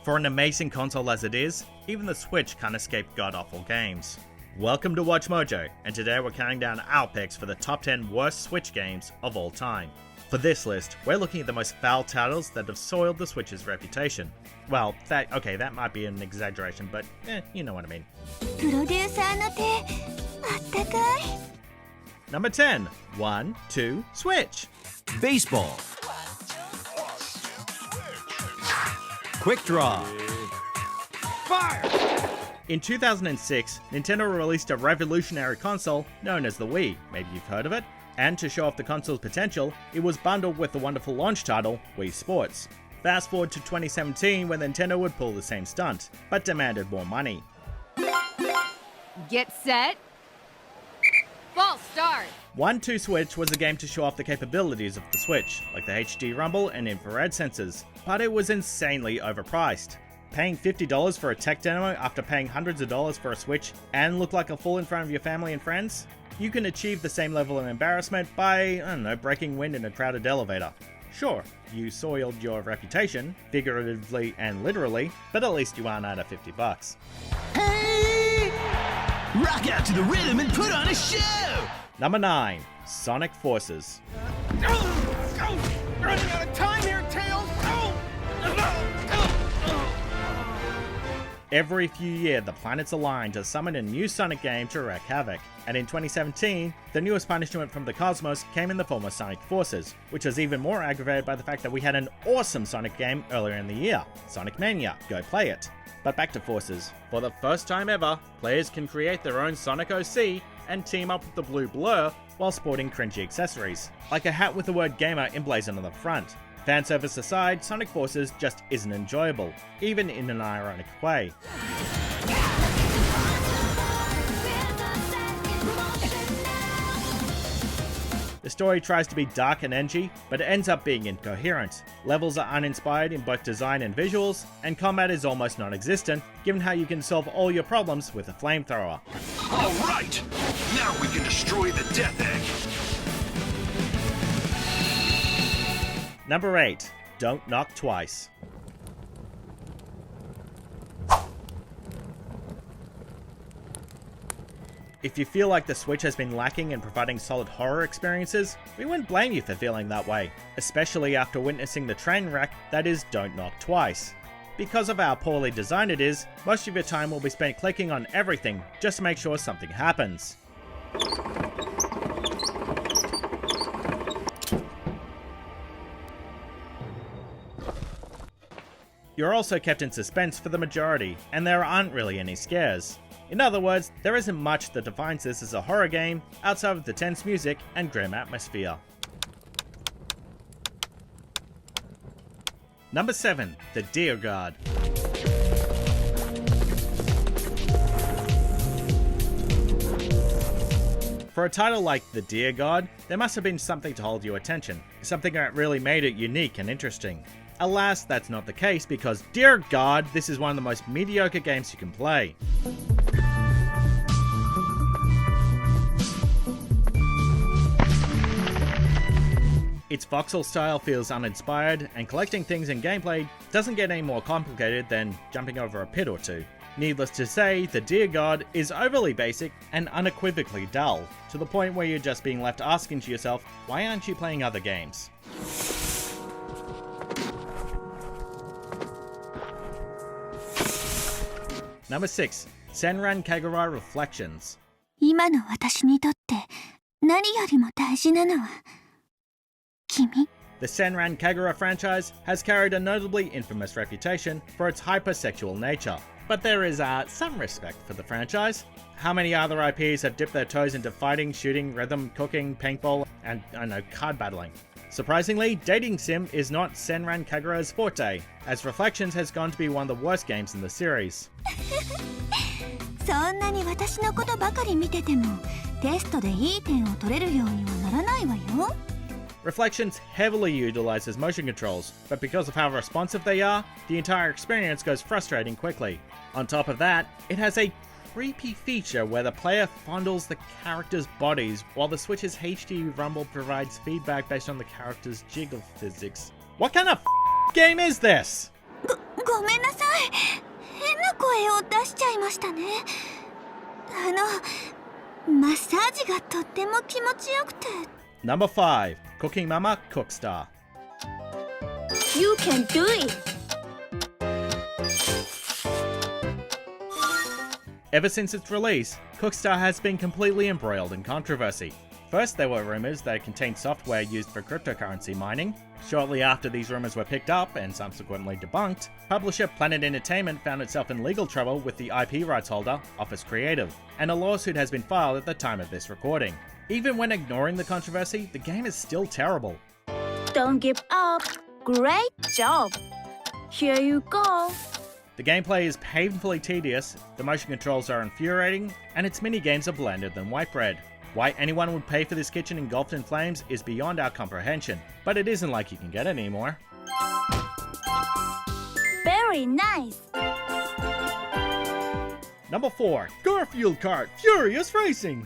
For an amazing console as it is, even the Switch can't escape god-awful games. Welcome to WatchMojo, and today we're counting down our picks for the top 10 worst Switch games of all time. For this list, we're looking at the most foul titles that have soiled the Switch's reputation. Well, that might be an exaggeration, but you know what I mean. Number 10. 1, 2, Switch. Baseball. Quick Draw. Fire! In 2006, Nintendo released a revolutionary console known as the Wii, maybe you've heard of it, and to show off the console's potential, it was bundled with the wonderful launch title, Wii Sports. Fast forward to 2017 when Nintendo would pull the same stunt, but demanded more money. Get set. False start. 1, 2 Switch was a game to show off the capabilities of the Switch, like the HD rumble and infrared sensors, but it was insanely overpriced. Paying $50 for a tech demo after paying hundreds of dollars for a Switch and look like a fool in front of your family and friends? You can achieve the same level of embarrassment by, breaking wind in a crowded elevator. Sure, you soiled your reputation, figuratively and literally, but at least you aren't out of $50. Hey! Rock out to the rhythm and put on a show! Number 9. Sonic Forces. Running out of time here, Tails! Every few years, the planets align to summon a new Sonic game to wreak havoc, and in 2017, the newest punishment from the cosmos came in the form of Sonic Forces, which was even more aggravated by the fact that we had an awesome Sonic game earlier in the year, Sonic Mania, go play it. But back to Forces. For the first time ever, players can create their own Sonic OC and team up with the blue blur while sporting cringy accessories, like a hat with the word gamer emblazoned on the front. Fan service aside, Sonic Forces just isn't enjoyable, even in an ironic way. The story tries to be dark and edgy, but it ends up being incoherent. Levels are uninspired in both design and visuals, and combat is almost non-existent, given how you can solve all your problems with a flamethrower. Alright! Now we can destroy the Death Egg! Number 8. Don't Knock Twice. If you feel like the Switch has been lacking in providing solid horror experiences, we wouldn't blame you for feeling that way, especially after witnessing the train wreck that is Don't Knock Twice. Because of how poorly designed it is, most of your time will be spent clicking on everything just to make sure something happens. You're also kept in suspense for the majority, and there aren't really any scares. In other words, there isn't much that defines this as a horror game outside of the tense music and grim atmosphere. Number 7. The Deer Guard. For a title like The Deer Guard, there must have been something to hold your attention, something that really made it unique and interesting. Alas, that's not the case because, dear God, this is one of the most mediocre games you can play. Its voxel style feels uninspired, and collecting things in gameplay doesn't get any more complicated than jumping over a pit or two. Needless to say, the Deer Guard is overly basic and unequivocally dull, to the point where you're just being left asking to yourself, why aren't you playing other games? Number 6. Senran Kagura Reflections. 今の私にとって何よりも大事なのは君。 The Senran Kagura franchise has carried a notably infamous reputation for its hypersexual nature, but there is some respect for the franchise. How many other IPs have dipped their toes into fighting, shooting, rhythm, cooking, paintball, and card battling? Surprisingly, dating sim is not Senran Kagura's forte, as Reflections has gone to be one of the worst games in the series. そんなに私のことばかり見ててもテストでいい点を取れるようにはならないわよ。 Reflections heavily utilizes motion controls, but because of how responsive they are, the entire experience goes frustrating quickly. On top of that, it has a creepy feature where the player fondles the characters' bodies while the Switch's HD rumble provides feedback based on the character's jiggle physics. What kind of game is this? ごめんなさい。変な声を出しちゃいましたね。マッサージがとっても気持ちよくて。Number 5. Cooking Mama Cookstar. You can do it! Ever since its release, Cookstar has been completely embroiled in controversy. First, there were rumors that it contained software used for cryptocurrency mining. Shortly after these rumors were picked up and subsequently debunked, publisher Planet Entertainment found itself in legal trouble with the IP rights holder, Office Creative, and a lawsuit has been filed at the time of this recording. Even when ignoring the controversy, the game is still terrible. Don't give up! Great job! Here you go! The gameplay is painfully tedious, the motion controls are infuriating, and its minigames are blander than white bread. Why anyone would pay for this kitchen engulfed in flames is beyond our comprehension, but it isn't like you can get it anymore. Very nice! Number 4. Garfield Kart Furious Racing.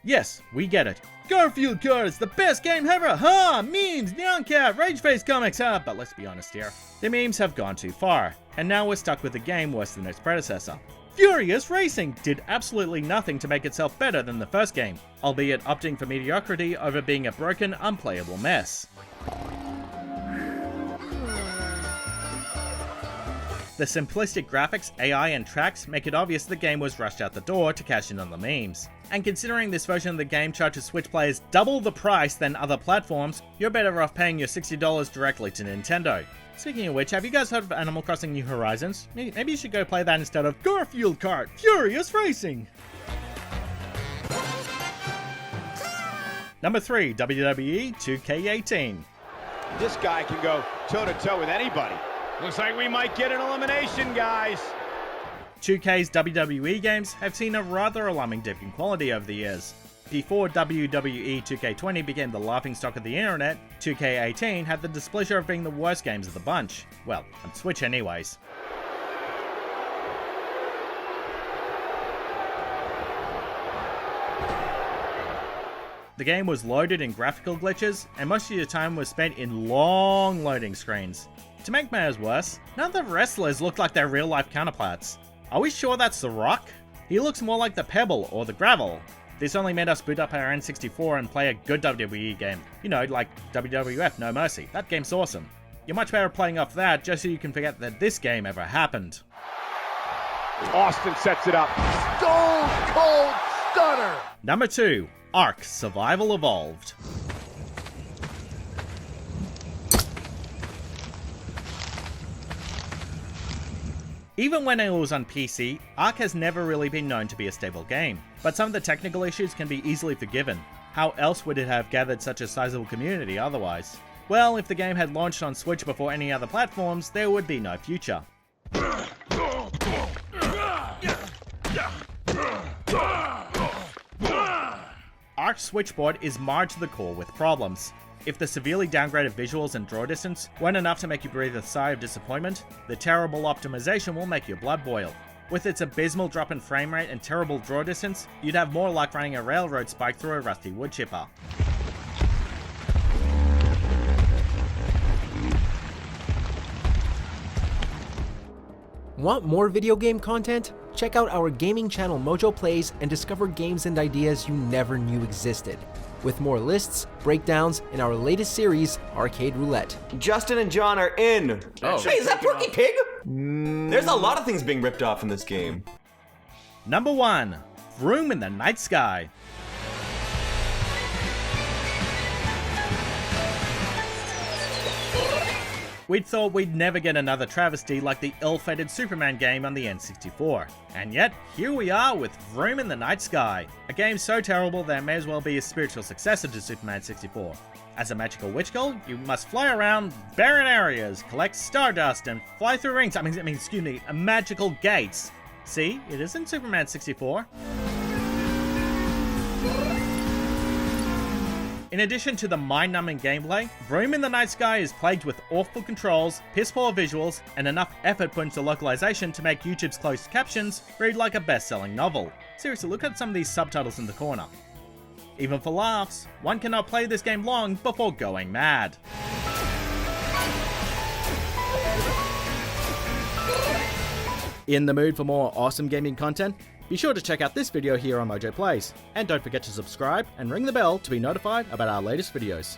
Yes, we get it. Garfield Kart is the best game ever, huh? Memes, Neon Cat, Rage Face comics, huh? But let's be honest here. The memes have gone too far, and now we're stuck with a game worse than its predecessor. Furious Racing did absolutely nothing to make itself better than the first game, albeit opting for mediocrity over being a broken, unplayable mess. The simplistic graphics, AI, and tracks make it obvious the game was rushed out the door to cash in on the memes. And considering this version of the game charges Switch players double the price than other platforms, you're better off paying your $60 directly to Nintendo. Speaking of which, have you guys heard of Animal Crossing New Horizons? Maybe you should go play that instead of Garfield Kart Furious Racing! Number 3, WWE 2K18. This guy can go toe-to-toe with anybody. Looks like we might get an elimination, guys. 2K's WWE games have seen a rather alarming dip in quality over the years. Before WWE 2K20 became the laughingstock of the internet, 2K18 had the displeasure of being the worst games of the bunch. Well, on Switch anyways. The game was loaded in graphical glitches, and most of your time was spent in long loading screens. To make matters worse, none of the wrestlers look like their real-life counterparts. Are we sure that's The Rock? He looks more like the Pebble or the Gravel. This only made us boot up our N64 and play a good WWE game. You know, like WWF No Mercy. That game's awesome. You're much better playing off that just so you can forget that this game ever happened. Austin sets it up. Stone Cold Stunner! Number 2. Ark Survival Evolved. Even when it was on PC, Ark has never really been known to be a stable game, but some of the technical issues can be easily forgiven. How else would it have gathered such a sizable community otherwise? Well, if the game had launched on Switch before any other platforms, there would be no future. Ark's Switchboard is marred to the core with problems. If the severely downgraded visuals and draw distance weren't enough to make you breathe a sigh of disappointment, the terrible optimization will make your blood boil. With its abysmal drop in frame rate and terrible draw distance, you'd have more luck running a railroad spike through a rusty wood chipper. Want more video game content? Check out our gaming channel Mojo Plays and discover games and ideas you never knew existed. With more lists, breakdowns, and our latest series, Arcade Roulette. Justin and John are in. Oh. Hey, is that Porky Pig? There's a lot of things being ripped off in this game. Number 1. Vroom in the Night Sky. We'd thought we'd never get another travesty like the ill-fated Superman game on the N64. And yet, here we are with Vroom in the Night Sky, a game so terrible that it may as well be a spiritual successor to Superman 64. As a magical witch girl, you must fly around barren areas, collect stardust, and fly through rings, magical gates. See, it isn't Superman 64. In addition to the mind-numbing gameplay, Vroom in the Night Sky is plagued with awful controls, piss-poor visuals, and enough effort put into localization to make YouTube's closed captions read like a best-selling novel. Seriously, look at some of these subtitles in the corner. Even for laughs, one cannot play this game long before going mad. In the mood for more awesome gaming content? Be sure to check out this video here on Mojo Plays, and don't forget to subscribe and ring the bell to be notified about our latest videos.